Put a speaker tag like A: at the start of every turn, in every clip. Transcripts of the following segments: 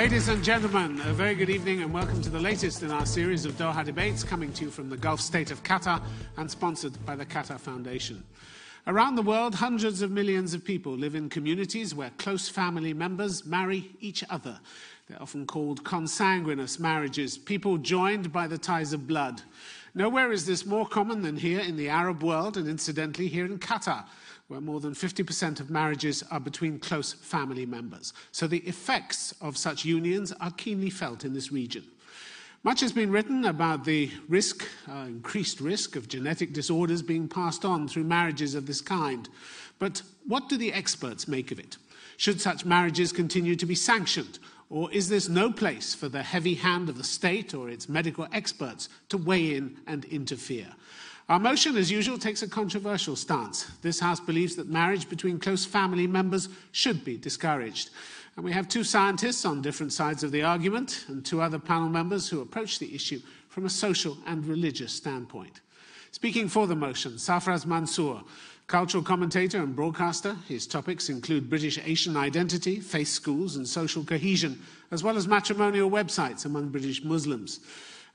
A: Ladies and gentlemen, a very good evening and welcome to the latest in our series of Doha debates, coming to you from the Gulf state of Qatar and sponsored by the Qatar Foundation. Around the world, hundreds of millions of people live in communities where close family members marry each other. They're often called consanguineous marriages, people joined by the ties of blood. Nowhere is this more common than here in the Arab world, and incidentally here in Qatar, where more than 50% of marriages are between close family members. So the effects of such unions are keenly felt in this region. Much has been written about the increased risk of genetic disorders being passed on through marriages of this kind. But what do the experts make of it? Should such marriages continue to be sanctioned? Or is this no place for the heavy hand of the state or its medical experts to weigh in and interfere? Our motion, as usual, takes a controversial stance. This House believes that marriage between close family members should be discouraged. And we have two scientists on different sides of the argument and two other panel members who approach the issue from a social and religious standpoint. Speaking for the motion, Sarfraz Mansour, cultural commentator and broadcaster. His topics include British Asian identity, faith schools and social cohesion, as well as matrimonial websites among British Muslims.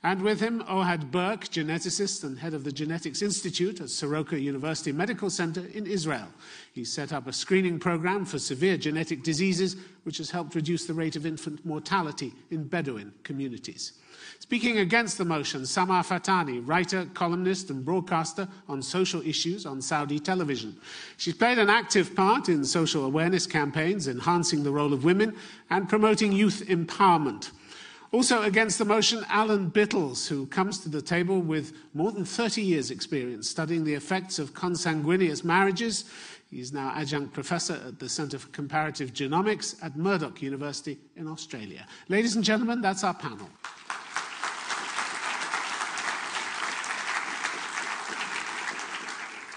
A: And with him, Ohad Burke, geneticist and head of the Genetics Institute at Soroka University Medical Center in Israel. He set up a screening program for severe genetic diseases, which has helped reduce the rate of infant mortality in Bedouin communities. Speaking against the motion, Samar Fatani, writer, columnist and broadcaster on social issues on Saudi television. She's played an active part in social awareness campaigns, enhancing the role of women and promoting youth empowerment. Also against the motion, Alan Bittles, who comes to the table with more than 30 years' experience studying the effects of consanguineous marriages. He's now adjunct professor at the Centre for Comparative Genomics at Murdoch University in Australia. Ladies and gentlemen, that's our panel.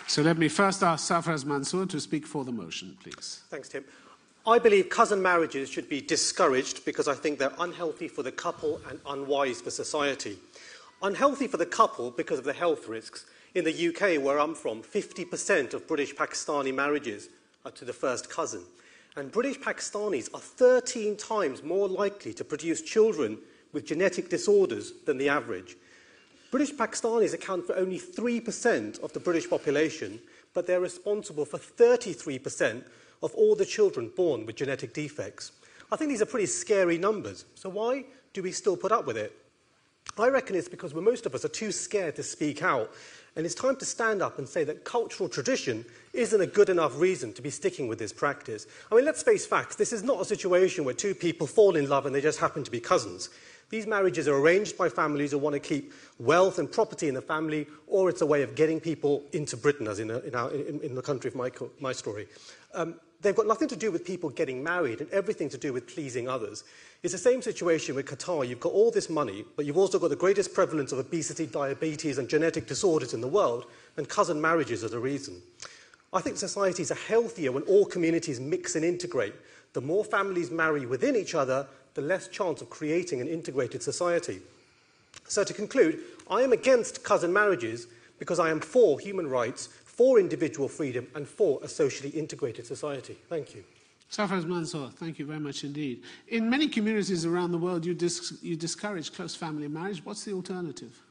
A: So let me first ask Sarfraz Mansour to speak for the motion, please.
B: Thanks, Tim. I believe cousin marriages should be discouraged because I think they're unhealthy for the couple and unwise for society. Unhealthy for the couple because of the health risks. In the UK, where I'm from, 50% of British Pakistani marriages are to the first cousin. And British Pakistanis are 13 times more likely to produce children with genetic disorders than the average. British Pakistanis account for only 3% of the British population, but they're responsible for 33% of all the children born with genetic defects. I think these are pretty scary numbers. So why do we still put up with it? I reckon it's because most of us are too scared to speak out. And it's time to stand up and say that cultural tradition isn't a good enough reason to be sticking with this practice. I mean, let's face facts. This is not a situation where two people fall in love and they just happen to be cousins. These marriages are arranged by families who want to keep wealth and property in the family, or it's a way of getting people into Britain, as in the country of my story. They've got nothing to do with people getting married and everything to do with pleasing others. It's the same situation with Qatar. You've got all this money, but you've also got the greatest prevalence of obesity, diabetes and genetic disorders in the world, and cousin marriages are the reason. I think societies are healthier when all communities mix and integrate. The more families marry within each other, the less chance of creating an integrated society. So to conclude, I am against cousin marriages because I am for human rights, for individual freedom and for a socially integrated society. Thank you.
A: Sarfraz Mansour, thank you very much indeed. In many communities around the world, you discourage close family marriage. What's the alternative?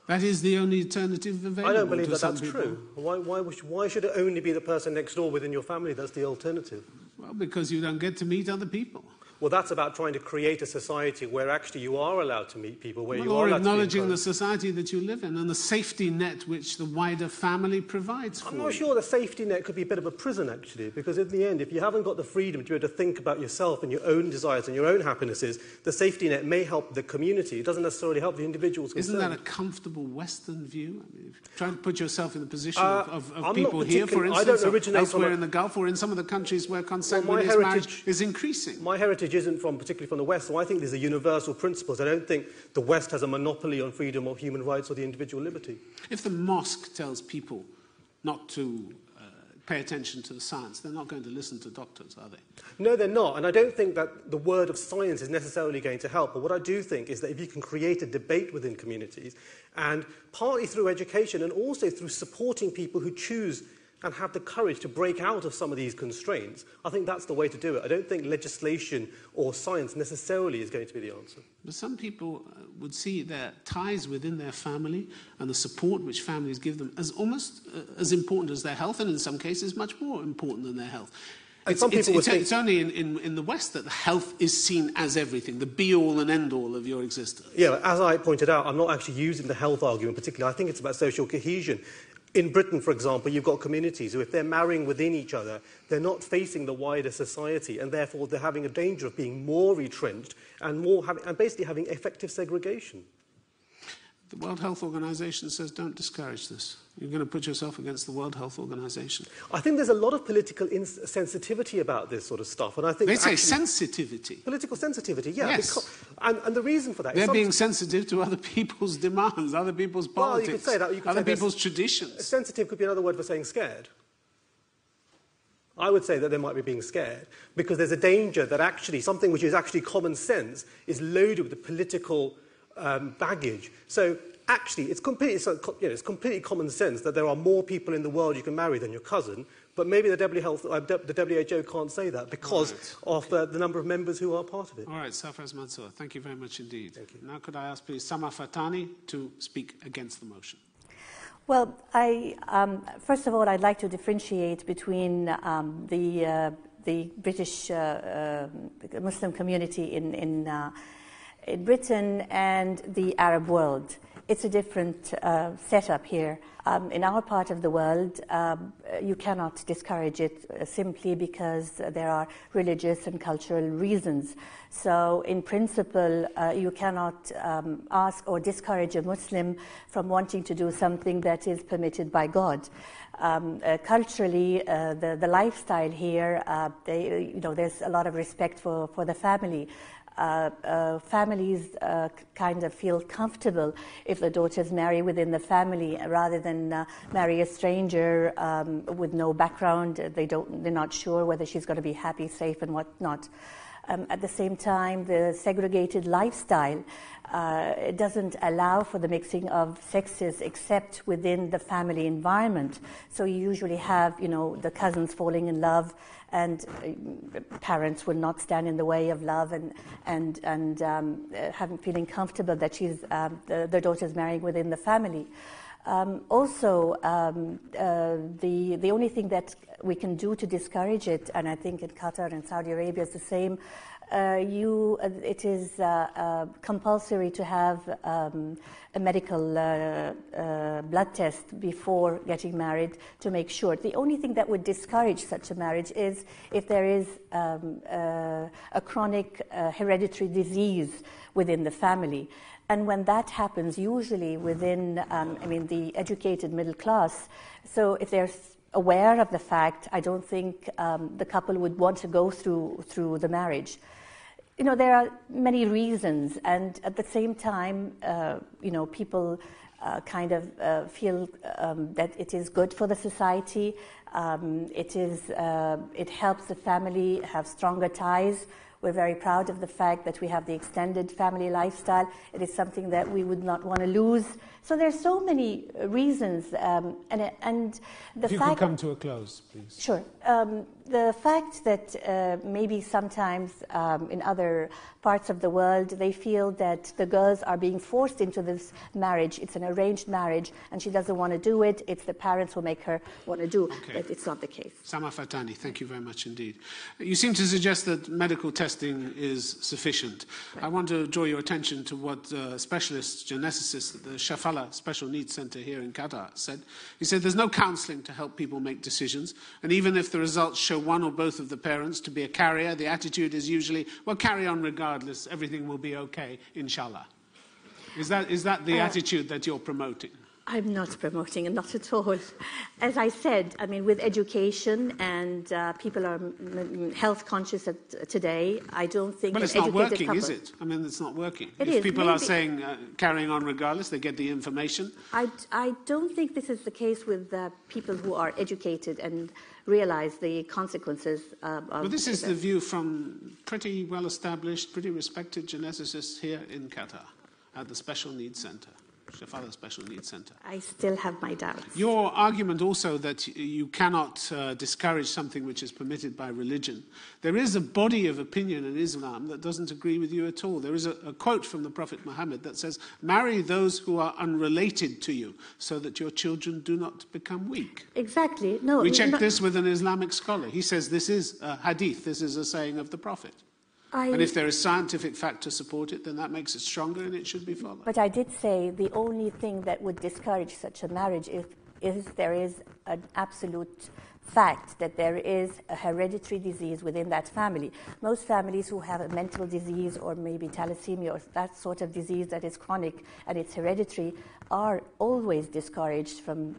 A: That is the only alternative available.
B: I don't believe that that's
A: people.
B: true. Why should it only be the person next door within your family that's the alternative?
A: Well, because you don't get to meet other people.
B: Well, that's about trying to create a society where actually you are allowed to meet people, where you are
A: or
B: allowed
A: acknowledging
B: to
A: the society that you live in and the safety net which the wider family provides for
B: I'm not sure the safety net could be a bit of a prison, actually, because in the end, if you haven't got the freedom to be able to think about yourself and your own desires and your own happinesses, the safety net may help the community. It doesn't necessarily help the individuals concerned.
A: Isn't that a comfortable Western view? I mean, try to put yourself in the position of people here, for instance, or elsewhere in the Gulf, or in some of the countries where consanguineous marriage is increasing.
B: My heritage isn't particularly from the West, so I think these are universal principles. I don't think the West has a monopoly on freedom of human rights or the individual liberty.
A: If the mosque tells people not to pay attention to the science, they're not going to listen to doctors, are they?
B: No, they're not. And I don't think that the word of science is necessarily going to help. But what I do think is that if you can create a debate within communities, and partly through education and also through supporting people who choose and have the courage to break out of some of these constraints, I think that's the way to do it. I don't think legislation or science necessarily is going to be the answer.
A: But some people would see their ties within their family and the support which families give them as almost as important as their health, and in some cases much more important than their health. It's only in the West that health is seen as everything, the be-all and end-all of your existence.
B: Yeah, as I pointed out, I'm not actually using the health argument particularly. I think it's about social cohesion. In Britain, for example, you've got communities who, if they're marrying within each other, they're not facing the wider society, and therefore they're having a danger of being more retrenched and basically having effective segregation.
A: The World Health Organization says don't discourage this. You're going to put yourself against the World Health Organization.
B: I think there's a lot of political sensitivity about this sort of stuff. And I think
A: they say sensitivity.
B: Political sensitivity, yeah.
A: Yes.
B: And the reason for that
A: is... They're being sensitive to other people's demands, other people's politics,
B: you could say that.
A: Other people's traditions.
B: Sensitive could be another word for saying scared. I would say that they might be being scared because there's a danger that actually something which is actually common sense is loaded with the political baggage. So actually, it's completely common sense that there are more people in the world you can marry than your cousin, but maybe the WHO can't say that because of the number of members who are part of it.
A: All right, Sarfraz Mansour, thank you very much indeed.
B: Thank you.
A: Now could I ask, please, Sama Fatani to speak against the motion?
C: Well, first of all, I'd like to differentiate between the British Muslim community in Britain and the Arab world. It's a different setup here. In our part of the world, you cannot discourage it simply because there are religious and cultural reasons. So, in principle, you cannot ask or discourage a Muslim from wanting to do something that is permitted by God. Culturally, the lifestyle here, there's a lot of respect for the family. Families kind of feel comfortable if the daughters marry within the family rather than marry a stranger with no background. They're not sure whether she's going to be happy, safe, and whatnot. At the same time, the segregated lifestyle it doesn't allow for the mixing of sexes except within the family environment. So you usually have, the cousins falling in love, and parents will not stand in the way of love and feeling comfortable that their daughter's marrying within the family. Also, the only thing that we can do to discourage it, and I think in Qatar and Saudi Arabia is the same, it is compulsory to have a medical blood test before getting married to make sure. The only thing that would discourage such a marriage is if there is a chronic hereditary disease within the family. And when that happens, usually within, the educated middle class, so if they're aware of the fact, I don't think the couple would want to go through the marriage. There are many reasons, and at the same time, people kind of feel that it is good for the society. It helps the family have stronger ties. We're very proud of the fact that we have the extended family lifestyle. It is something that we would not want to lose. So there's so many reasons, and the
A: fact... If you could come to a close, please.
C: Sure. The fact that maybe sometimes in other parts of the world they feel that the girls are being forced into this marriage. It's an arranged marriage, and she doesn't want to do it. It's the parents who make her want to do.
A: Okay.
C: But it's not the case.
A: Sama Fatani, thank you very much indeed. You seem to suggest that medical testing is sufficient. Right. I want to draw your attention to what specialist geneticist at the Shafala Special Needs Center here in Qatar said. He said there's no counselling to help people make decisions, and even if the results show one or both of the parents to be a carrier, the attitude is usually, well, carry on regardless, everything will be okay, inshallah. Is that the attitude that you're promoting?
C: I'm not promoting it, not at all. As I said, with education and people are health conscious today, I don't think...
A: But it's not working, is it? It's not working. If people are saying carrying on regardless, they get the information.
C: I don't think this is the case with people who are educated and realize the consequences of...
A: Well, this is the view from pretty well-established, pretty respected geneticists here in Qatar at the Special Needs Center. Shafala Special Needs Center.
C: I still have my doubts.
A: Your argument also that you cannot discourage something which is permitted by religion. There is a body of opinion in Islam that doesn't agree with you at all. There is a quote from the Prophet Muhammad that says, "Marry those who are unrelated to you so that your children do not become weak."
C: Exactly. No.
A: We checked this with an Islamic scholar. He says this is a hadith, this is a saying of the Prophet. And if there is scientific fact to support it, then that makes it stronger and it should be followed.
C: But I did say the only thing that would discourage such a marriage is there is an absolute fact that there is a hereditary disease within that family. Most families who have a mental disease or maybe thalassemia or that sort of disease that is chronic and it's hereditary are always discouraged from,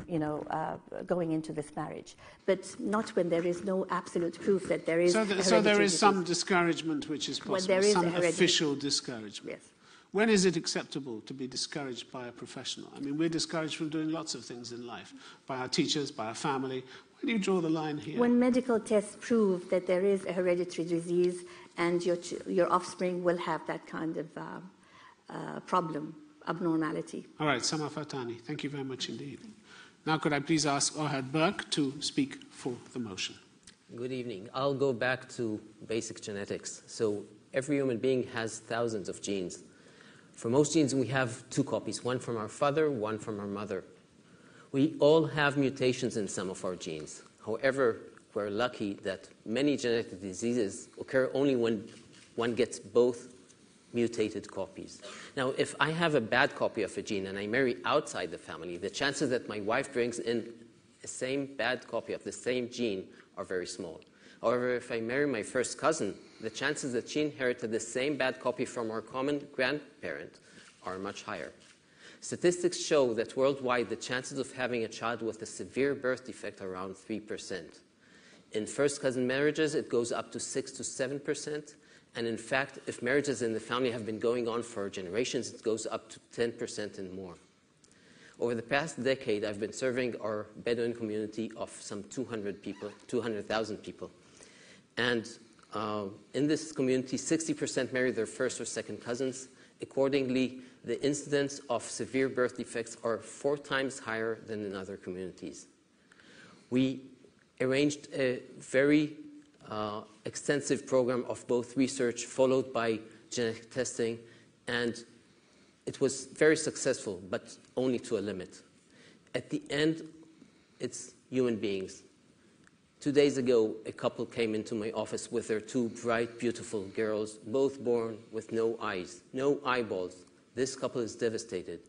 C: going into this marriage. But not when there is no absolute proof that there is
A: So there is some discouragement which is possible,
C: there is
A: some official discouragement.
C: Yes.
A: When is it acceptable to be discouraged by a professional? I mean, we're discouraged from doing lots of things in life, by our teachers, by our family. Where do you draw the line here?
C: When medical tests prove that there is a hereditary disease and your offspring will have that kind of problem, abnormality.
A: All right, Sama Fatani, thank you very much indeed. Now could I please ask Ohad Burke to speak for the motion?
D: Good evening. I'll go back to basic genetics. So every human being has thousands of genes. For most genes, we have two copies, one from our father, one from our mother. We all have mutations in some of our genes. However, we're lucky that many genetic diseases occur only when one gets both mutated copies. Now, if I have a bad copy of a gene and I marry outside the family, the chances that my wife brings in the same bad copy of the same gene are very small. However, if I marry my first cousin, the chances that she inherited the same bad copy from our common grandparent are much higher. Statistics show that worldwide the chances of having a child with a severe birth defect are around 3%. In first cousin marriages, it goes up to 6 to 7%. And in fact, if marriages in the family have been going on for generations, it goes up to 10% and more. Over the past decade, I've been serving our Bedouin community of some 200,000 people. And in this community, 60% marry their first or second cousins. Accordingly, the incidence of severe birth defects are 4 times higher than in other communities. We arranged a very extensive program of both research followed by genetic testing, and it was very successful, but only to a limit. At the end, it's human beings. 2 days ago, a couple came into my office with their 2 bright, beautiful girls, both born with no eyes, no eyeballs. This couple is devastated.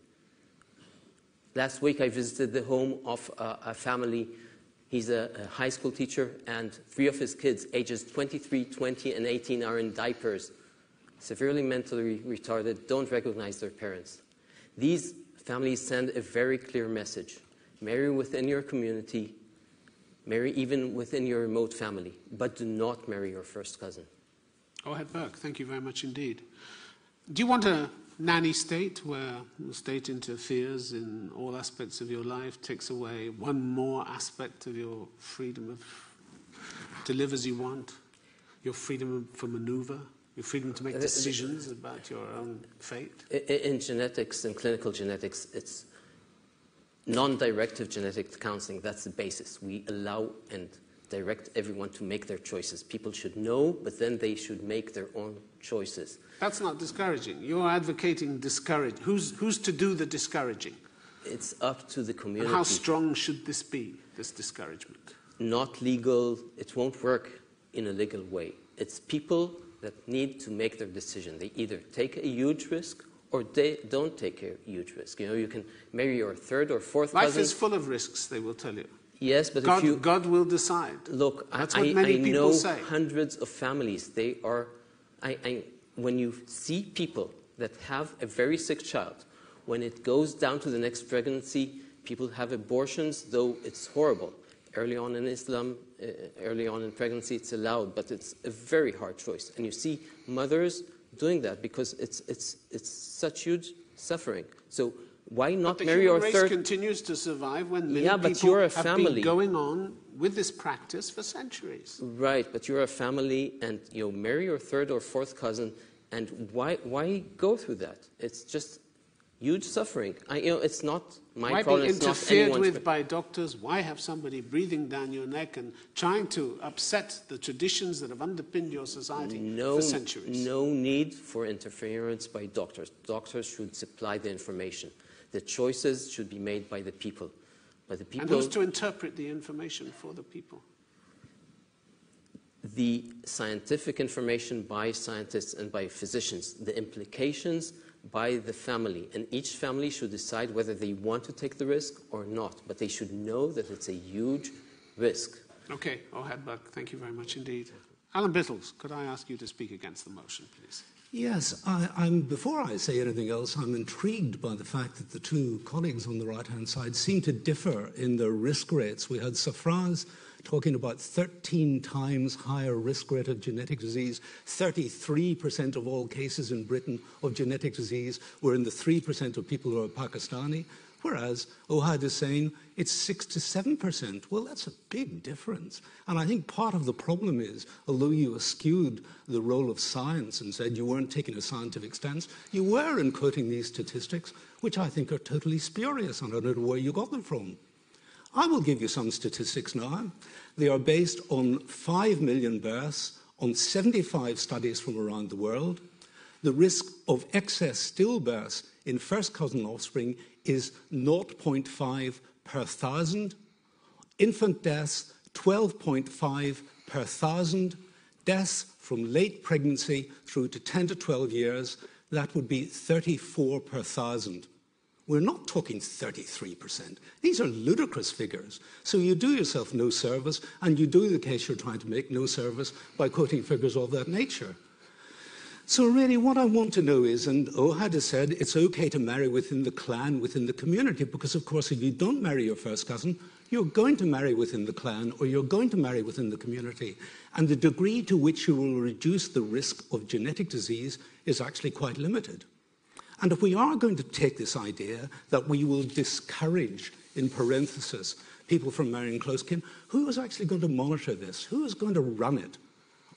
D: Last week, I visited the home of a family. He's a high school teacher, and 3 of his kids, ages 23, 20, and 18, are in diapers, severely mentally retarded, don't recognize their parents. These families send a very clear message. Marry within your community, marry even within your remote family, but do not marry your first cousin.
A: Ohad Burke, thank you very much indeed. Do you want a nanny state where the state interferes in all aspects of your life, takes away one more aspect of your freedom to live as you want, your freedom for maneuver, your freedom to make decisions about your own fate?
D: In genetics and clinical genetics, it's non-directive genetic counseling. That's the basis. We allow and direct everyone to make their choices. People should know, but then they should make their own choices.
A: That's not discouraging. You're advocating discourage. Who's to do the discouraging?
D: It's up to the community.
A: And how strong should this be, this discouragement?
D: Not legal. It won't work in a legal way. It's people that need to make their decision. They either take a huge risk or they don't take a huge risk. You know, you can marry your third or fourth cousin.
A: Life is full of risks, they will tell you.
D: Yes, but
A: God will decide.
D: Look,
A: that's what many people say.
D: Hundreds of families. They are. When you see people that have a very sick child, when it goes down to the next pregnancy, people have abortions, though it's horrible. Early on in Islam, early on in pregnancy, it's allowed, but it's a very hard choice. And you see mothers doing that because it's such huge suffering. So why not marry your third?
A: The human race continues to survive when many people have been going on with this practice for centuries.
D: Right, but you're a family, and you marry your third or fourth cousin, and why go through that? It's just huge suffering. It's not my
A: Why
D: problem.
A: be
D: It's not
A: interfered
D: anyone's
A: with by doctors? Why have somebody breathing down your neck and trying to upset the traditions that have underpinned your society for centuries?
D: No need for interference by doctors. Doctors should supply the information. The choices should be made by the people.
A: And who's to interpret the information for the people?
D: The scientific information by scientists and by physicians, the implications by the family, and each family should decide whether they want to take the risk or not, but they should know that it's a huge risk.
A: Okay, Ohad, thank you very much indeed. Alan Bittles, could I ask you to speak against the motion, please?
E: Yes, before I say anything else, I'm intrigued by the fact that the two colleagues on the right-hand side seem to differ in their risk rates. We had Safraz talking about 13 times higher risk rate of genetic disease. 33% of all cases in Britain of genetic disease were in the 3% of people who are Pakistani, whereas Ohad is saying it's 6 to 7%. Well, that's a big difference. And I think part of the problem is, although you eschewed the role of science and said you weren't taking a scientific stance, you were in quoting these statistics, which I think are totally spurious, and I don't know where you got them from. I will give you some statistics now. They are based on 5 million births, on 75 studies from around the world. The risk of excess stillbirths in first cousin offspring is 0.5 per 1,000. Infant deaths, 12.5 per 1,000. Deaths from late pregnancy through to 10 to 12 years, that would be 34 per 1,000. We're not talking 33%. These are ludicrous figures. So you do yourself no service, and you do the case you're trying to make no service by quoting figures of that nature. So really what I want to know is, and Ohad has said, it's okay to marry within the clan, within the community, because of course if you don't marry your first cousin, you're going to marry within the clan, or you're going to marry within the community. And the degree to which you will reduce the risk of genetic disease is actually quite limited. And if we are going to take this idea that we will discourage, in parenthesis, people from marrying close kin, who is actually going to monitor this? Who is going to run it?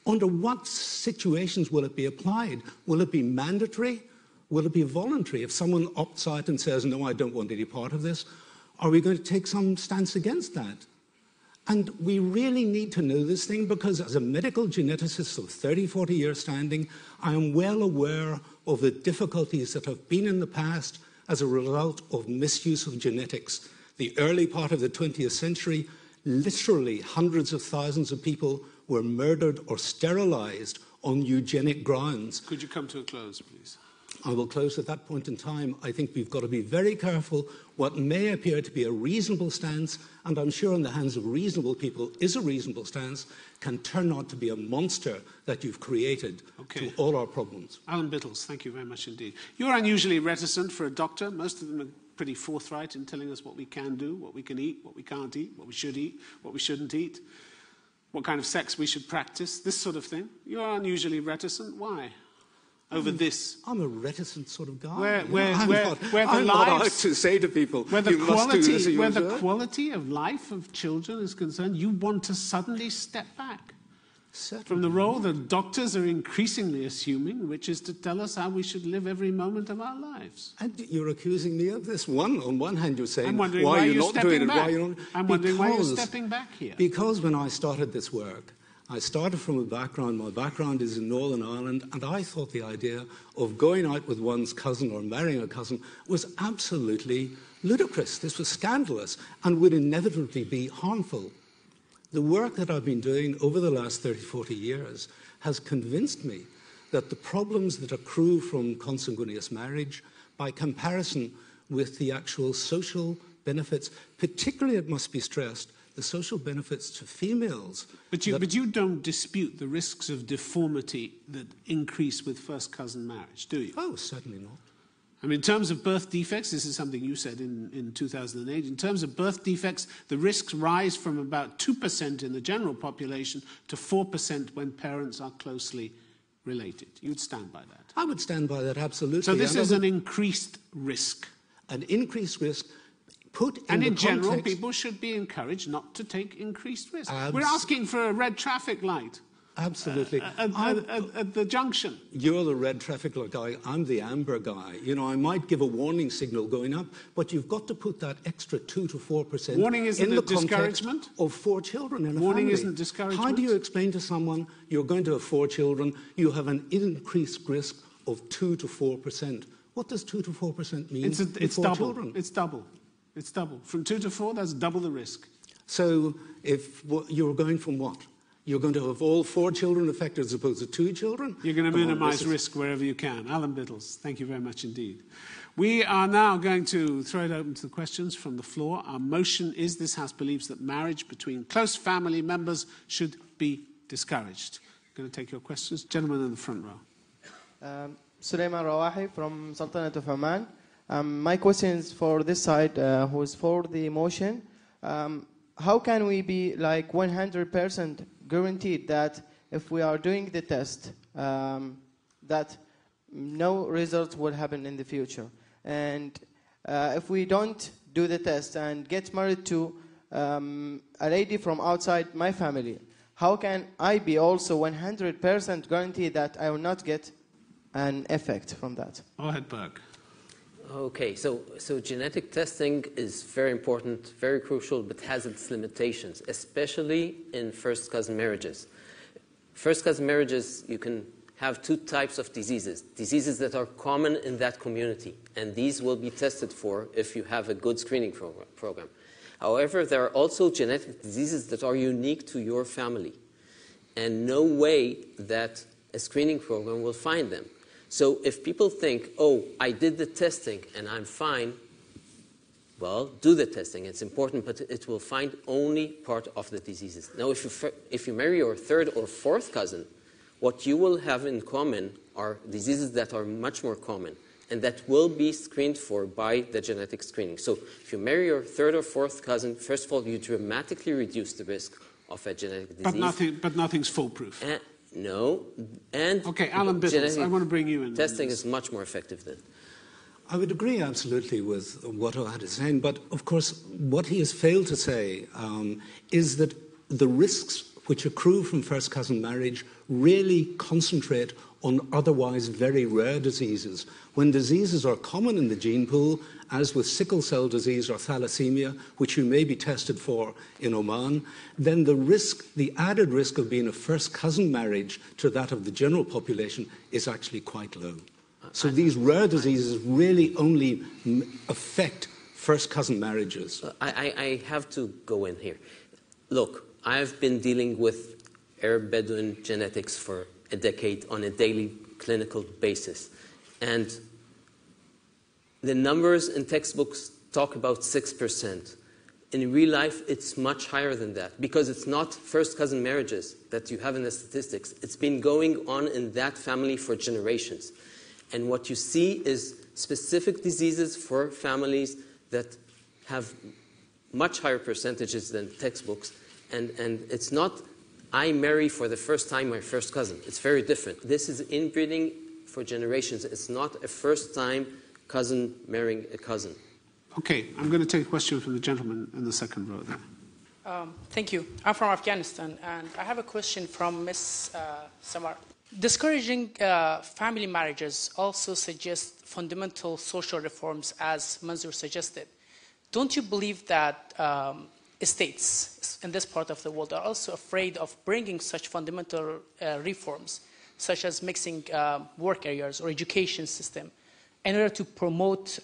E: Under what situations will it be applied? Will it be mandatory? Will it be voluntary? If someone opts out and says, no, I don't want any part of this, are we going to take some stance against that? And we really need to know this thing because as a medical geneticist of 30, 40 years standing, I am well aware of the difficulties that have been in the past as a result of misuse of genetics. The early part of the 20th century, literally hundreds of thousands of people were murdered or sterilized on eugenic grounds.
A: Could you come to a close, please?
E: I will close at that point in time. I think we've got to be very careful. What may appear to be a reasonable stance, and I'm sure in the hands of reasonable people is a reasonable stance, can turn out to be a monster that you've created to all our problems.
A: Alan Bittles, thank you very much indeed. You're unusually reticent for a doctor. Most of them are pretty forthright in telling us what we can do, what we can eat, what we can't eat, what we should eat, what we shouldn't eat, what kind of sex we should practice, this sort of thing. You're unusually reticent. Why? Over this.
E: I'm a reticent sort of guy.
A: I'm not out
E: to say to people,
A: where the quality of life of children is concerned, you want to suddenly step back from the role that doctors are increasingly assuming, which is to tell us how we should live every moment of our lives.
E: And you're accusing me of this. On one hand, you're saying,
A: why
E: are you
A: not
E: doing it?
A: Why you're not? I'm wondering why you're stepping back here.
E: Because when I started this work, I started from a background, my background is in Northern Ireland, and I thought the idea of going out with one's cousin or marrying a cousin was absolutely ludicrous. This was scandalous and would inevitably be harmful. The work that I've been doing over the last 30, 40 years has convinced me that the problems that accrue from consanguineous marriage, by comparison with the actual social benefits, particularly, it must be stressed, the social benefits to females.
A: But you don't dispute the risks of deformity that increase with first cousin marriage, do you?
E: Oh, certainly not.
A: I mean, in terms of birth defects, this is something you said in 2008, in terms of birth defects, the risks rise from about 2% in the general population to 4% when parents are closely related. You'd stand by that?
E: I would stand by that, absolutely.
A: So this is an increased risk.
E: An increased risk.
A: And in general, people should be encouraged not to take increased risk. We're asking for a red traffic light
E: Absolutely.
A: At the junction.
E: You're the red traffic light guy, I'm the amber guy. You know, I might give a warning signal going up, but you've got to put that extra 2 to 4%
A: Warning isn't
E: in the
A: a discouragement?
E: context of 4 children in a
A: Warning
E: family.
A: isn't discouragement?
E: How do you explain to someone you're going to have 4 children, you have an increased risk of 2 to 4%? What does 2 to 4% mean?
A: It's
E: for
A: double.
E: Children?
A: It's double. It's double. From 2 to 4, that's double the risk.
E: So if you're going from what? You're going to have all 4 children affected as opposed to 2 children?
A: You're going to minimise risk wherever you can. Alan Biddles, thank you very much indeed. We are now going to throw it open to the questions from the floor. Our motion is this House believes that marriage between close family members should be discouraged. I'm going to take your questions. Gentleman in the front row.
F: Sulaiman Rawahi from Sultanate of Oman. My question is for this side, who is for the motion. How can we be like 100% guaranteed that if we are doing the test, that no results will happen in the future? And if we don't do the test and get married to a lady from outside my family, how can I be also 100% guaranteed that I will not get an effect from that?
A: Go ahead, Berg.
D: Okay, so genetic testing is very important, very crucial, but has its limitations, especially in first cousin marriages. First cousin marriages, you can have 2 types of diseases that are common in that community, and these will be tested for if you have a good screening program. However, there are also genetic diseases that are unique to your family, and no way that a screening program will find them. So if people think, oh, I did the testing and I'm fine, well, do the testing. It's important, but it will find only part of the diseases. Now, if you marry your 3rd or 4th cousin, what you will have in common are diseases that are much more common and that will be screened for by the genetic screening. So if you marry your 3rd or 4th cousin, first of all, you dramatically reduce the risk of a genetic disease.
A: But nothing's foolproof.
D: No, and
A: okay, Alan Biddles, I want to bring you in.
D: Testing is much more effective then.
E: I would agree absolutely with what Ohad is saying, but of course what he has failed to say is that the risks which accrue from first cousin marriage really concentrate on otherwise very rare diseases. When diseases are common in the gene pool, as with sickle cell disease or thalassemia, which you may be tested for in Oman, then the added risk of being a first cousin marriage to that of the general population is actually quite low. So these rare diseases really only affect first cousin marriages.
D: I have to go in here. Look, I've been dealing with Arab Bedouin genetics for a decade on a daily clinical basis. And the numbers in textbooks talk about 6%. In real life, it's much higher than that because it's not first cousin marriages that you have in the statistics. It's been going on in that family for generations. And what you see is specific diseases for families that have much higher percentages than textbooks. And it's not, I marry for the first time my first cousin. It's very different. This is inbreeding for generations. It's not a first time cousin marrying a cousin.
A: Okay, I'm going to take a question from the gentleman in the second row there.
G: Thank you. I'm from Afghanistan, and I have a question from Ms. Samar. Discouraging family marriages also suggests fundamental social reforms, as Manzoor suggested. Don't you believe that states in this part of the world are also afraid of bringing such fundamental reforms, such as mixing work areas or education system, in order to promote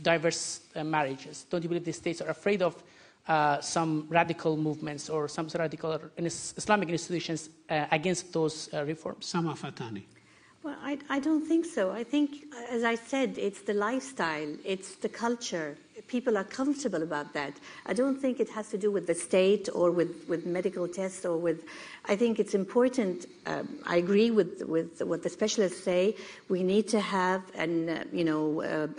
G: diverse marriages? Don't you believe the states are afraid of some radical movements or some radical Islamic institutions against those reforms?
A: Sama Fatani.
C: Well, I don't think so. I think, as I said, it's the lifestyle, it's the culture. People are comfortable about that. I don't think it has to do with the state or with medical tests or with... I think it's important. I agree with what the specialists say. We need to have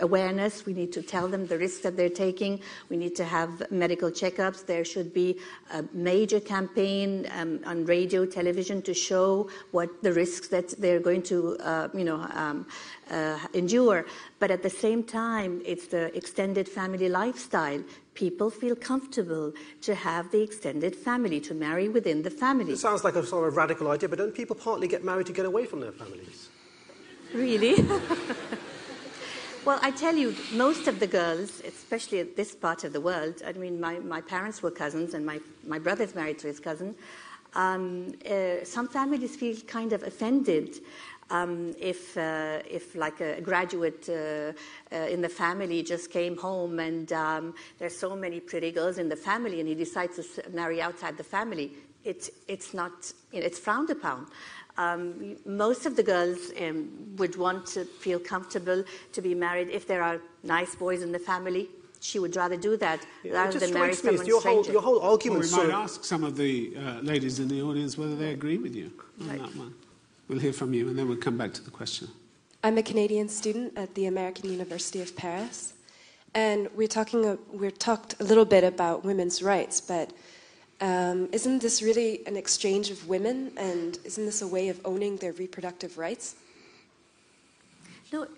C: awareness. We need to tell them the risks that they're taking. We need to have medical checkups. There should be a major campaign on radio, television to show what the risks that they're going to, endure. But at the same time, it's the extended family family lifestyle, people feel comfortable to have the extended family, to marry within the family.
B: It sounds like a sort of radical idea, but don't people partly get married to get away from their families?
C: Really? Well, I tell you, most of the girls, especially at this part of the world, I mean, my parents were cousins, and my brother's married to his cousin. Some families feel kind of offended if like a graduate in the family just came home and there's so many pretty girls in the family and he decides to marry outside the family. It's not, it's frowned upon. Most of the girls would want to feel comfortable to be married if there are nice boys in the family. She would rather do that rather than marry someone stranger.
B: Your whole argument.
A: Well, we might ask some of the ladies in the audience whether they agree with you on that one. We'll hear from you, and then we'll come back to the question.
H: I'm a Canadian student at the American University of Paris, and we're talked a little bit about women's rights, but isn't this really an exchange of women, and isn't this a way of owning their reproductive rights?
C: No,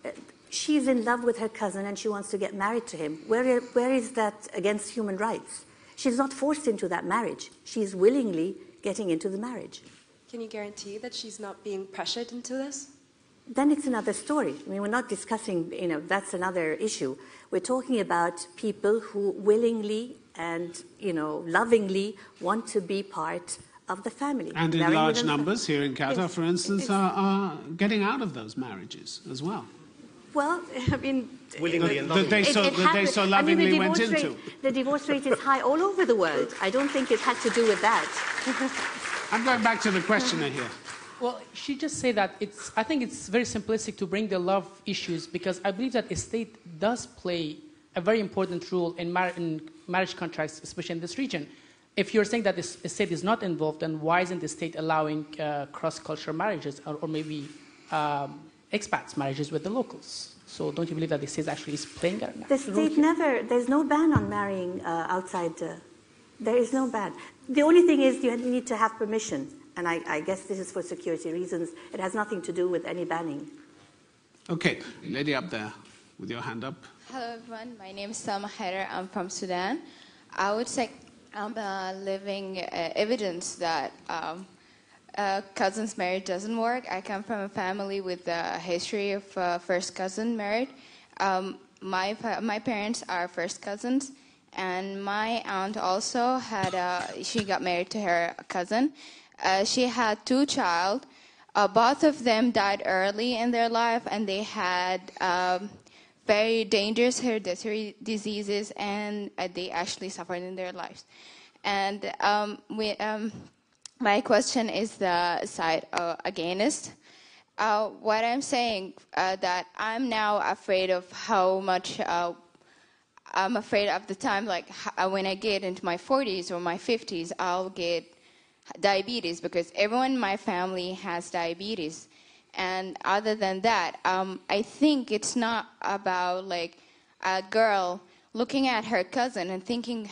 C: she's in love with her cousin and she wants to get married to him. Where is that against human rights? She's not forced into that marriage. She's willingly getting into the marriage.
H: Can you guarantee that she's not being pressured into this?
C: Then it's another story. I mean, we're not discussing, that's another issue. We're talking about people who willingly and, lovingly want to be part of the family.
A: And in large numbers here in Qatar, for instance, are getting out of those marriages as well.
C: Well, I mean...
B: Willingly and lovingly.
A: That they so lovingly went into.
C: The divorce rate is high all over the world. I don't think it had to do with that.
A: I'm going back to the questioner here.
G: Well, she just said that I think it's very simplistic to bring the love issues because I believe that the state does play a very important role in marriage contracts, especially in this region. If you're saying that the state is not involved, then why isn't the state allowing cross-cultural marriages or maybe expats marriages with the locals? So don't you believe that the state actually is playing that?
C: The state there's no ban on marrying outside. There is no ban. The only thing is you need to have permission. And I guess this is for security reasons. It has nothing to do with any banning.
A: Okay, lady up there with your hand up.
I: Hello, everyone. My name is Salma Haider. I'm from Sudan. I would say I'm living evidence that cousins marriage doesn't work. I come from a family with a history of first cousin married. My parents are first cousins, and my aunt also she got married to her cousin. She had 2 children. Both of them died early in their life, and they had very dangerous hereditary diseases, and they actually suffered in their lives. And my question is the side against. What I'm saying that I'm now afraid of how much I'm afraid of the time, like when I get into my 40s or my 50s, I'll get diabetes because everyone in my family has diabetes. And other than that, I think it's not about like a girl looking at her cousin and thinking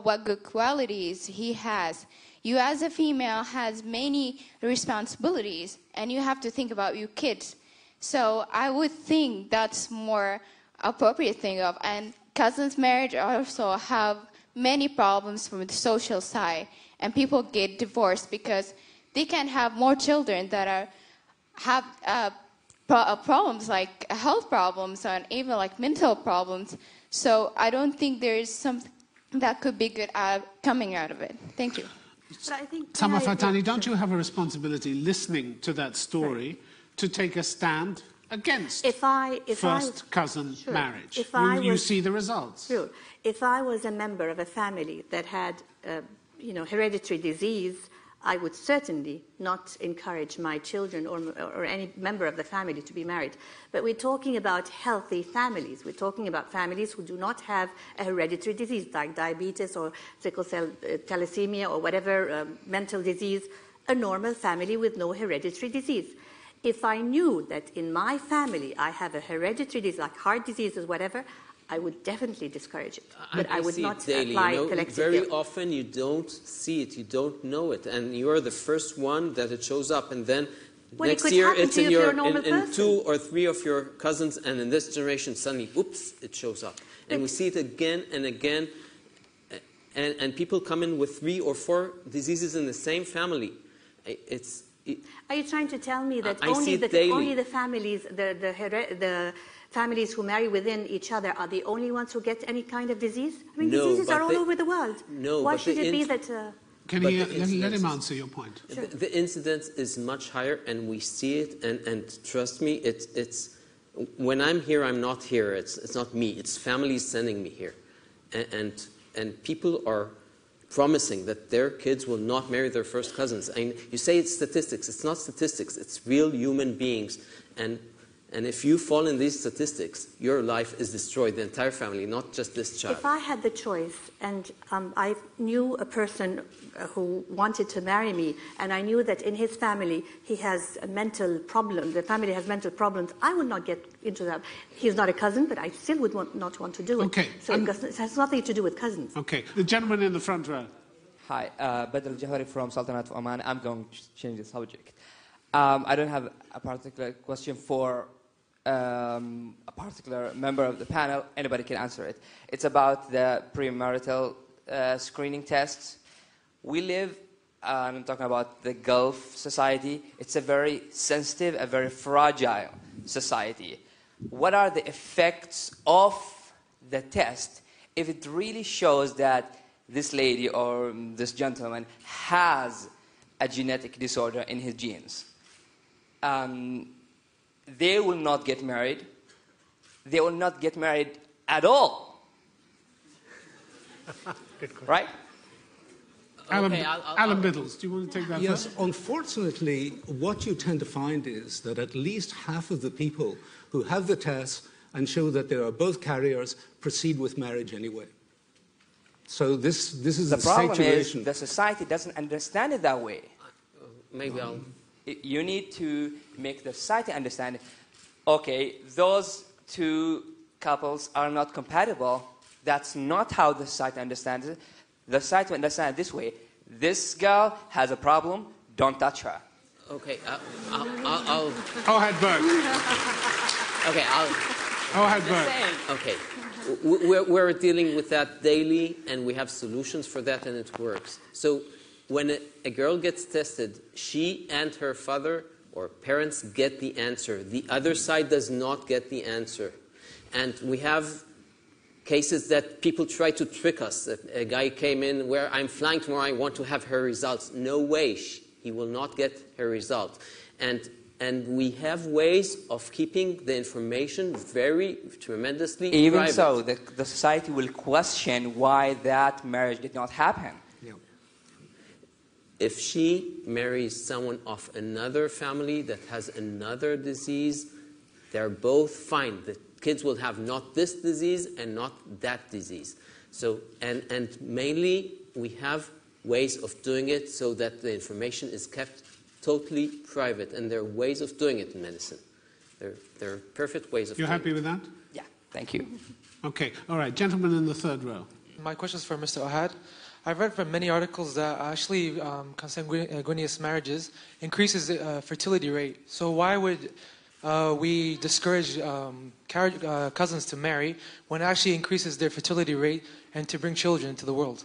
I: what good qualities he has. You as a female has many responsibilities and you have to think about your kids. So I would think that's more appropriate thing of. And cousins' marriage also have many problems from the social side. And people get divorced because they can have more children that have problems like health problems and even like mental problems. So I don't think there is something that could be good coming out of it. Thank you.
A: Sama Fatani, don't you have a responsibility listening to that story to take a stand against first cousin marriage? You see the results.
C: Sure. If I was a member of a family that had hereditary disease, I would certainly not encourage my children or any member of the family to be married. But we're talking about healthy families. We're talking about families who do not have a hereditary disease like diabetes or sickle cell thalassemia or whatever mental disease, a normal family with no hereditary disease. If I knew that in my family I have a hereditary disease like heart disease or whatever, I would definitely discourage it, but I would not apply collective
D: very
C: guilt.
D: often you don't see it, you don't know it, and you're the first one that it shows up, and then
C: Well,
D: next
C: it could
D: year
C: happen
D: it's
C: to
D: in
C: you if
D: your
C: you're a normal
D: in
C: person.
D: 2 or 3 of your cousins, and in this generation suddenly, whoops, it shows up. And we see it again and again. And people come in with 3 or 4 diseases in the same family.
C: Are you trying to tell me that
D: I
C: only
D: see it daily.
C: only the families, the families who marry within each other are the only ones who get any kind of disease? I mean,
D: No,
C: diseases
D: but
C: are all over the world.
D: No,
C: Why
D: but
C: should
D: the
C: it be that?
A: Can you let him answer your point?
C: Sure.
D: The incidence is much higher, and we see it. And trust me, it's when I'm here, I'm not here. It's not me. It's families sending me here, and people are promising that their kids will not marry their first cousins. And you say it's statistics. It's not statistics. It's real human beings. And if you fall in these statistics, your life is destroyed, the entire family, not just this child.
C: If I had the choice and I knew a person who wanted to marry me, and I knew that in his family he has a mental problem, the family has mental problems, I would not get into that. He's not a cousin, but I still would not want to do it.
A: Okay.
C: So it has nothing to do with cousins.
A: Okay. The gentleman in the front row.
J: Hi, Badr Al-Jahari from Sultanate of Oman. I'm going to change the subject. I don't have a particular question for a particular member of the panel. Anybody can answer it. It's about the premarital screening tests. We live, I'm talking about the Gulf society. It's a very sensitive, a very fragile society. What are the effects of the test if it really shows that this lady or this gentleman has a genetic disorder in his genes? They will not get married. They will not get married at all. Right?
A: Alan Biddles, do you want to take that
E: Yes,
A: first?
E: unfortunately, what you tend to find is that at least half of the people who have the tests and show that they are both carriers proceed with marriage anyway. So this is
J: the problem
E: situation.
J: is the society doesn't understand it that way.
D: Maybe I'll...
J: You need to make the society understand, okay, those 2 couples are not compatible. That's not how the society understands it. The society understands it this way. This girl has a problem. Don't touch her.
D: Okay, I'll...
A: Ohad Berg.
D: Okay,
A: Ohad Berg.
D: Okay. We're dealing with that daily, and we have solutions for that, and it works. So when a girl gets tested, she and her father or parents get the answer. The other side does not get the answer. And we have cases that people try to trick us. A guy came in where I'm flying tomorrow, I want to have her results. No way, he will not get her result. And we have ways of keeping the information very tremendously
J: Even
D: private.
J: so, the society will question why that marriage did not happen.
D: If she marries someone of another family that has another disease, they're both fine. The kids will have not this disease and not that disease. So, and mainly we have ways of doing it so that the information is kept totally private, and there are ways of doing it in medicine. There are perfect ways of doing it.
A: You're happy with that?
J: Yeah, thank you.
A: Okay, all right, gentleman in the third row.
K: My question is for Mr. Ohad. I've read from many articles that actually consanguineous marriages increases the fertility rate. So why would we discourage cousins to marry when it actually increases their fertility rate and to bring children into the world?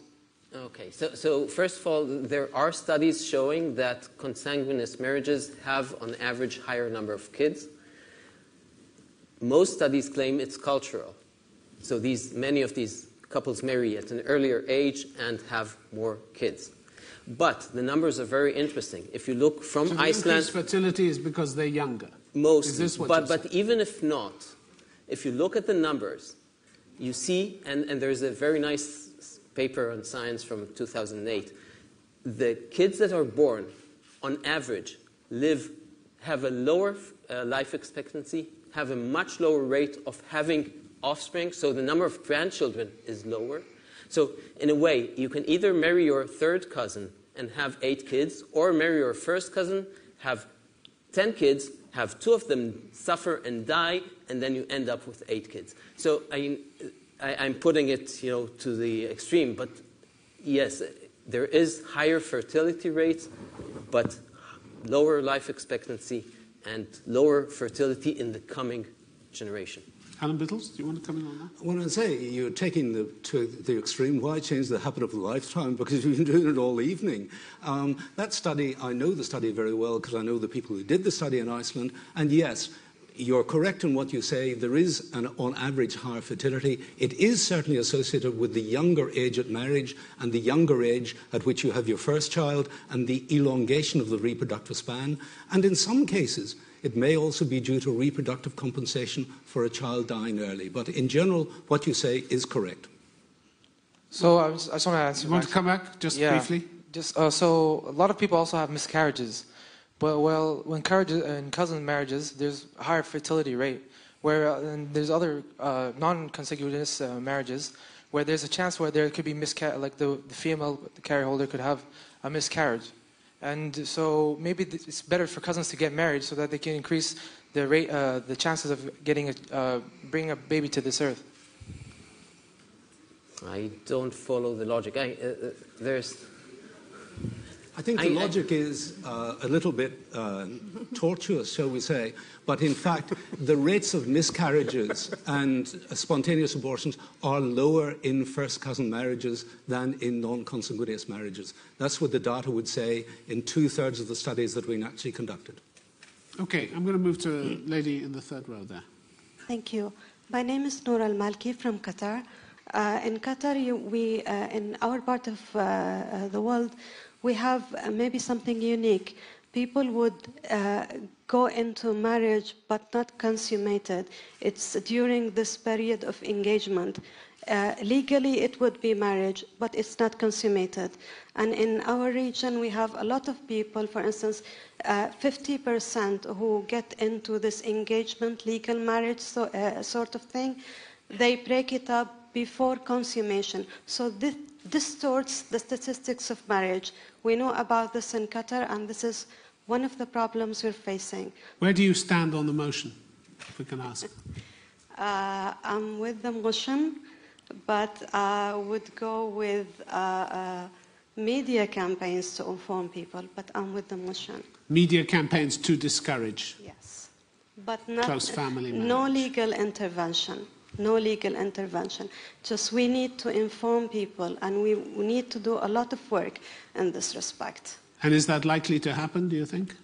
D: Okay, so first of all, there are studies showing that consanguineous marriages have on average higher number of kids. Most studies claim it's cultural. So many of these couples marry at an earlier age and have more kids. But the numbers are very interesting. If you look from
A: So
D: Iceland...
A: the increased fertility is because they're younger?
D: Mostly.
A: Is this what
D: but even if not, if you look at the numbers, you see, and there's a very nice paper on Science from 2008, the kids that are born, on average, have a lower life expectancy, have a much lower rate of having offspring, so the number of grandchildren is lower. So in a way, you can either marry your third cousin and have 8 kids, or marry your first cousin, have 10 kids, have 2 of them suffer and die, and then you end up with 8 kids. So I'm putting it, to the extreme, but yes, there is higher fertility rates, but lower life expectancy and lower fertility in the coming generation.
A: Alan Biddles, do you want to come in on that?
E: Well, I'd say you're taking to the extreme. Why change the habit of a lifetime? Because you've been doing it all evening. That study, I know the study very well because I know the people who did the study in Iceland. And yes, you're correct in what you say. There is, on average, higher fertility. It is certainly associated with the younger age at marriage and the younger age at which you have your first child and the elongation of the reproductive span. And in some cases, it may also be due to reproductive compensation for a child dying early. But in general, what you say is correct.
K: So I just want to answer.
A: You want to come back just briefly?
K: So a lot of people also have miscarriages. But when in cousin marriages, there's a higher fertility rate. And there's other non-contiguous marriages where there's a chance where there could be like the female carrier holder could have a miscarriage. And so maybe it's better for cousins to get married so that they can increase the rate, the chances of bringing a baby to this earth.
D: I don't follow the logic.
E: I think the logic is a little bit tortuous, shall we say. But in fact, the rates of miscarriages and spontaneous abortions are lower in first cousin marriages than in non-consanguineous marriages. That's what the data would say in 2/3 of the studies that we actually conducted.
A: Okay, I'm going to move to a lady in the third row there.
L: Thank you. My name is Noor Al-Malki from Qatar. In Qatar, in our part of the world, we have maybe something unique. People would go into marriage but not consummate it. It's during this period of engagement. Legally, it would be marriage, but it's not consummated. And in our region, we have a lot of people, for instance, 50% who get into this engagement, legal marriage sort of thing, they break it up before consummation. So this distorts the statistics of marriage. We know about this in Qatar, and this is one of the problems we're facing.
A: Where do you stand on the motion, if we can ask?
L: I'm with the motion, but I would go with media campaigns to inform people, but I'm with the motion.
A: Media campaigns to discourage?
L: Yes. But not,
A: close family marriage.
L: No legal intervention. No legal intervention. Just we need to inform people, and we need to do a lot of work in this respect.
A: And is that likely to happen, do you think?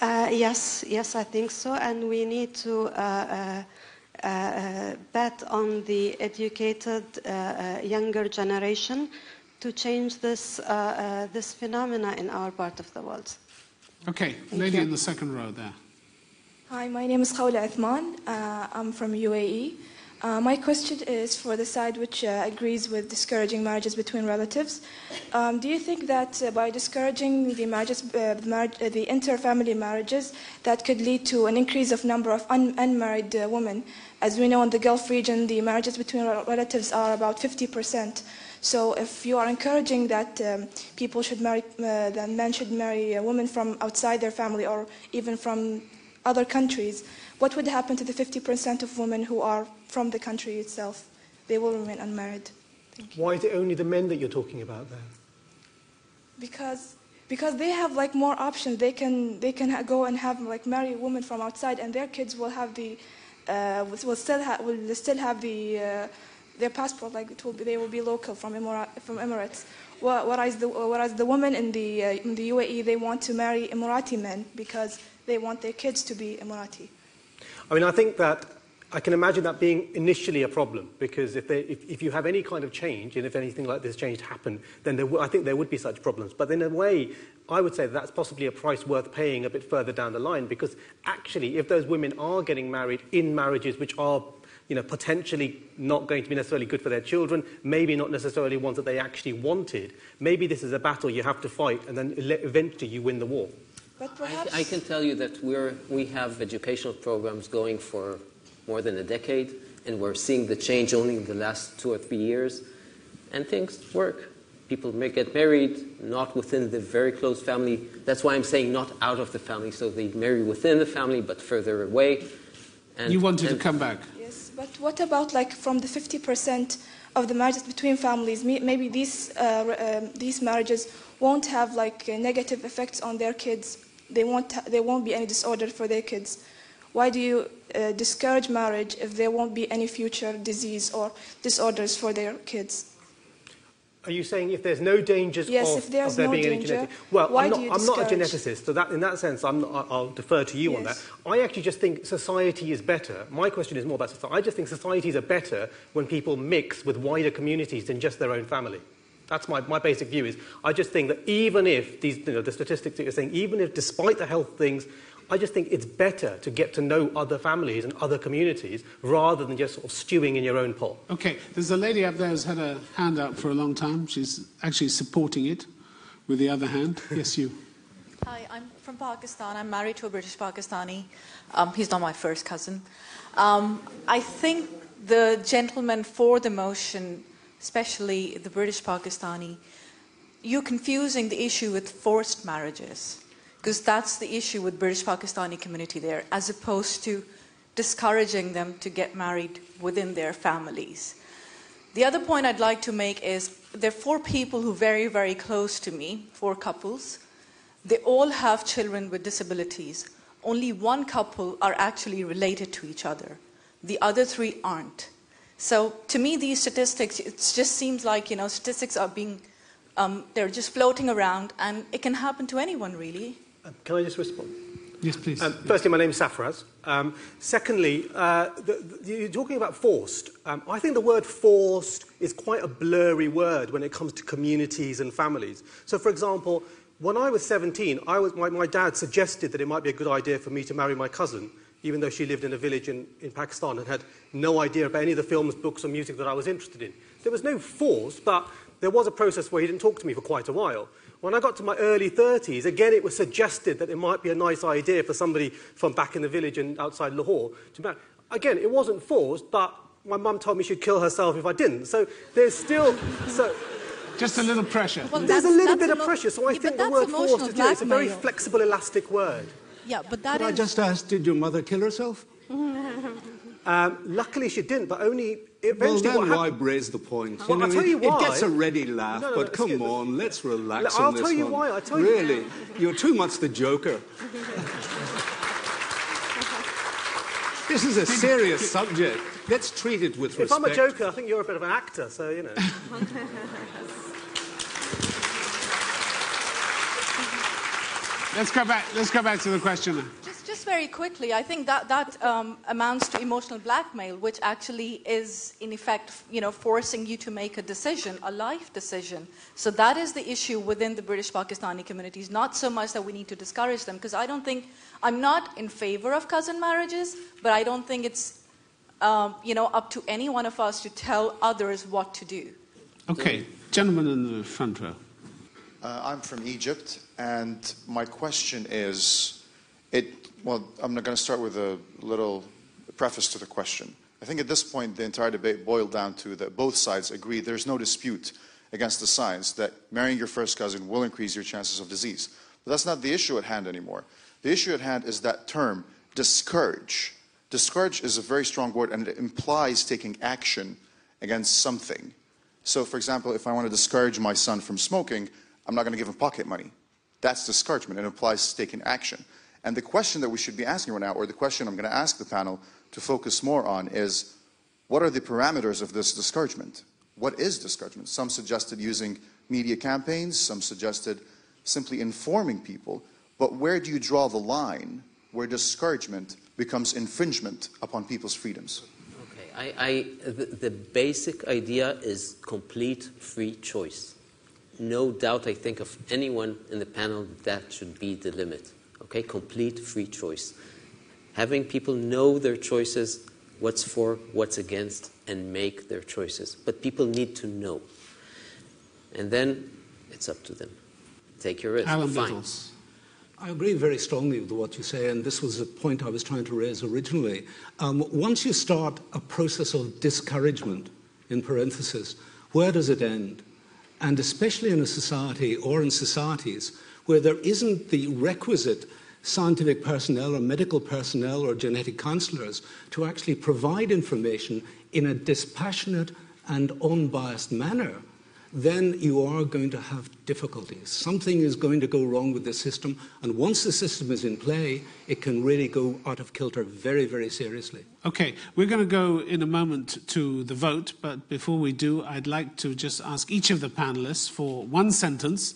L: Yes, I think so. And we need to bet on the educated younger generation to change this phenomena in our part of the world.
A: Okay, lady in the second row there.
M: Hi, my name is Khawla Athman. I'm from UAE. My question is for the side which agrees with discouraging marriages between relatives. Do you think that by discouraging the marriages, the inter-family marriages, that could lead to an increase of number of unmarried women? As we know, in the Gulf region, the marriages between relatives are about 50%. So if you are encouraging that people should marry, that men should marry a woman from outside their family or even from other countries, what would happen to the 50% of women who are from the country itself? They will remain unmarried.
B: Why is it only the men that you're talking about there?
M: Because they have like more options. They can go and have like marry a woman from outside, and their kids will have the will still have the their passport. Like they will be local from Emirates. Whereas the women in the UAE, they want to marry Emirati men because they want their kids to be Emirati.
B: I mean, I think that I can imagine that being initially a problem, because if you have any kind of change, and if anything like this change happened, then I think there would be such problems. But in a way, I would say that's possibly a price worth paying a bit further down the line, because actually, if those women are getting married in marriages which are potentially not going to be necessarily good for their children, maybe not necessarily ones that they actually wanted, maybe this is a battle you have to fight, and then eventually you win the war.
M: But perhaps
D: I can tell you that we have educational programs going for more than a decade, and we're seeing the change only in the last 2 or 3 years, and things work. People may get married, not within the very close family. That's why I'm saying not out of the family, so they marry within the family, but further away. And,
A: you wanted to come back.
M: Yes, but what about like from the 50% of the marriages between families? Maybe these marriages won't have like negative effects on their kids there won't be any disorder for their kids. Why do you discourage marriage if there won't be any future disease or disorders for their kids?
B: Are you saying if there's no dangers
M: if there's
B: of there
M: no
B: being
M: danger,
B: any genetic... Well,
M: why
B: I'm
M: do you
B: not a
M: discourage?
B: geneticist, so that, in that sense, I'll defer to you on that. I actually just think society is better. My question is more about society. I just think societies are better when people mix with wider communities than just their own family. That's my basic view. Is I just think that even if these, the statistics that you're saying, even if despite the health things, I just think it's better to get to know other families and other communities rather than just sort of stewing in your own pot.
A: Okay, there's a lady up there who's had a hand up for a long time. She's actually supporting it with the other hand. Yes, you.
N: Hi, I'm from Pakistan. I'm married to a British Pakistani. He's not my first cousin. I think the gentleman for the motion, especially the British Pakistani, you're confusing the issue with forced marriages, because that's the issue with British Pakistani community there, as opposed to discouraging them to get married within their families. The other point I'd like to make is there are 4 people who are very, very close to me, 4 couples. They all have children with disabilities. Only 1 couple are actually related to each other. The other 3 aren't. So to me, these statistics, it just seems like, statistics are being, they're just floating around, and it can happen to anyone, really.
B: Can I just respond?
A: Yes, please.
B: Firstly, my name is Safraz. Secondly, you're talking about forced. I think the word forced is quite a blurry word when it comes to communities and families. So, for example, when I was 17, my dad suggested that it might be a good idea for me to marry my cousin, even though she lived in a village in Pakistan and had no idea about any of the films, books or music that I was interested in. There was no force, but there was a process where he didn't talk to me for quite a while. When I got to my early 30s, again, it was suggested that it might be a nice idea for somebody from back in the village and outside Lahore to marry. Again, it wasn't forced, but my mum told me she'd kill herself if I didn't. So there's still...
A: Just a little pressure.
B: Well, there's a little bit of pressure, so I think the word forced is it's a very flexible, elastic word.
N: Yeah, but that
E: Could I just ask, did your mother kill herself?
B: Luckily she didn't, but only...
E: Well, then why raise the point?
B: Well, I'll tell you why.
E: It gets a ready laugh, but come on, let's relax on this one.
B: I'll tell you why. I'll tell
E: really,
B: you.
E: You're too much the joker. This is a serious subject. Let's treat it with respect.
B: If I'm a joker, I think you're a bit of an actor, so,
A: Let's go back to the question.
N: Just very quickly, I think that amounts to emotional blackmail, which actually is, in effect, forcing you to make a decision, a life decision. So that is the issue within the British Pakistani communities, not so much that we need to discourage them, because I'm not in favor of cousin marriages, but I don't think it's, up to any one of us to tell others what to do.
A: Okay, gentleman in the front row.
O: I'm from Egypt, and my question is, well, I'm going to start with a little preface to the question. I think at this point, the entire debate boiled down to that both sides agree there's no dispute against the science that marrying your first cousin will increase your chances of disease. But that's not the issue at hand anymore. The issue at hand is that term, discourage. Discourage is a very strong word, and it implies taking action against something. So, for example, if I want to discourage my son from smoking, I'm not going to give him pocket money. That's discouragement. It implies taking action. And the question that we should be asking right now, or the question I'm going to ask the panel to focus more on, is what are the parameters of this discouragement? What is discouragement? Some suggested using media campaigns. Some suggested simply informing people. But where do you draw the line where discouragement becomes infringement upon people's freedoms?
D: Okay, the basic idea is complete free choice. No doubt I think of anyone in the panel that should be the limit. Okay, complete free choice. Having people know their choices, what's for, what's against, and make their choices. But people need to know. And then it's up to them. Take your risk.
A: Alan
D: Fine.
A: Biddles.
E: I agree very strongly with what you say, and this was a point I was trying to raise originally. Once you start a process of discouragement, in parentheses, where does it end? And especially in a society or in societies where there isn't the requisite scientific personnel or medical personnel or genetic counselors to actually provide information in a dispassionate and unbiased manner, then you are going to have difficulties. Something is going to go wrong with the system, and once the system is in play, it can really go out of kilter very, very seriously.
A: Okay, we're going to go in a moment to the vote, but before we do, I'd like to just ask each of the panelists for one sentence,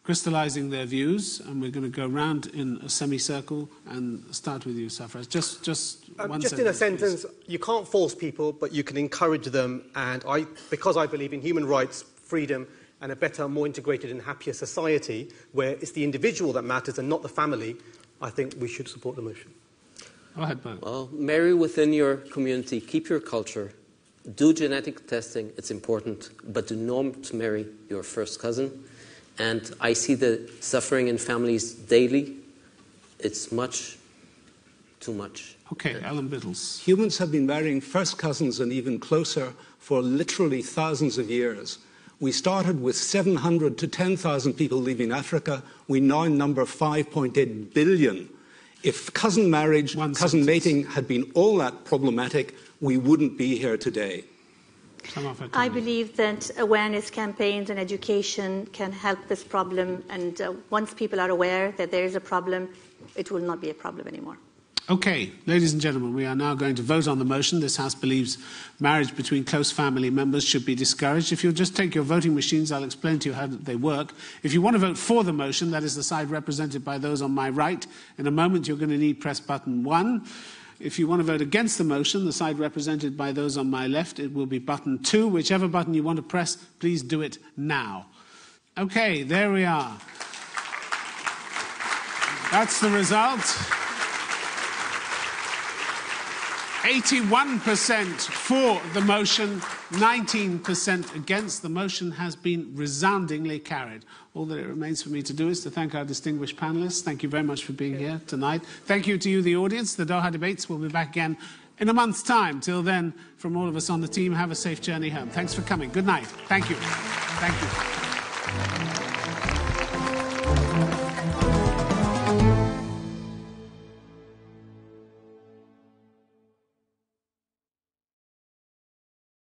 A: crystallizing their views, and we're going to go round in a semicircle and start with you, Safraz. Just one
B: just
A: sentence.
B: In a sentence,
A: please.
B: You can't force people, but you can encourage them, and because I believe in human rights, freedom, and a better, more integrated and happier society where it's the individual that matters and not the family, I think we should support the motion.
A: Go ahead, Bo.
D: Well, marry within your community, keep your culture, do genetic testing, it's important, but do not marry your first cousin. And I see the suffering in families daily. It's much, too much.
A: Okay, Alan Biddles.
E: Humans have been marrying first cousins and even closer for literally thousands of years. We started with 700 to 10,000 people leaving Africa. We now number 5.8 billion. If cousin marriage, cousin mating had been all that problematic, we wouldn't be here today.
C: I believe that awareness campaigns and education can help this problem, and once people are aware that there is a problem, it will not be a problem anymore.
A: Okay, ladies and gentlemen, we are now going to vote on the motion. This House believes marriage between close family members should be discouraged. If you'll just take your voting machines, I'll explain to you how they work. If you want to vote for the motion, that is the side represented by those on my right. In a moment, you're going to need press button 1. If you want to vote against the motion, the side represented by those on my left, it will be button 2. Whichever button you want to press, please do it now. Okay, there we are. That's the result. 81% for the motion, 19% against. The motion has been resoundingly carried. All that it remains for me to do is to thank our distinguished panelists. Thank you very much for being here tonight. Thank you to you, the audience. The Doha Debates will be back again in a month's time. Till then, from all of us on the team, have a safe journey home. Thanks for coming. Good night. Thank you. Thank you.